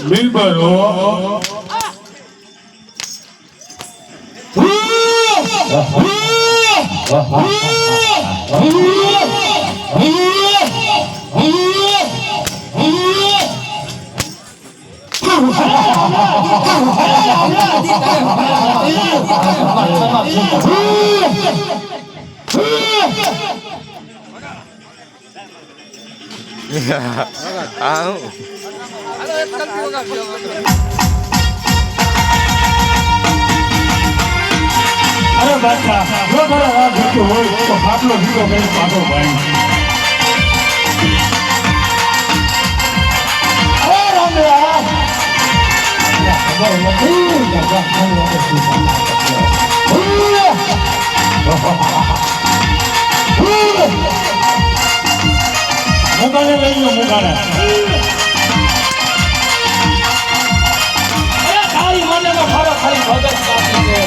Milbaro અરે બાદશાહ જો મારા રાજ જોતો હોય તો ખાટલો હીરો કરી પાછો ભાઈ અરે રામલા ખબર નથી મુગાને લઈ લો મુગાને અરે તારી મને તો ખરો ખાલી ભગત બાકી છે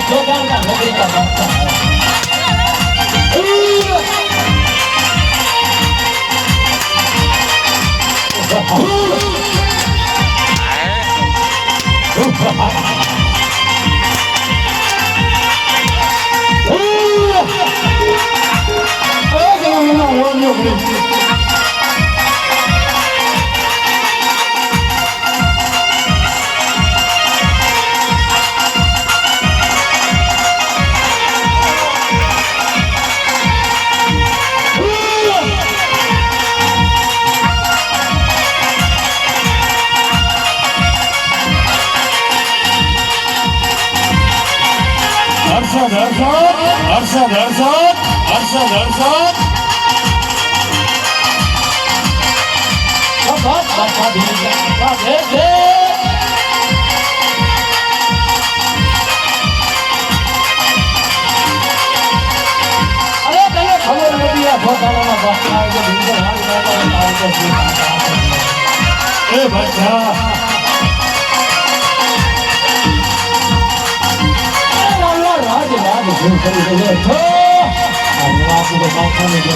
जोगान का नौकरी का रास्ता है Arshad बहुत अच्छा दे दे अरे पहले खबर नहीं है बहुत सालों में बस आए जो भीतर हाल में तो ए बच्चा राज राज राज भूल कर ले तो अब आपको तो बात नहीं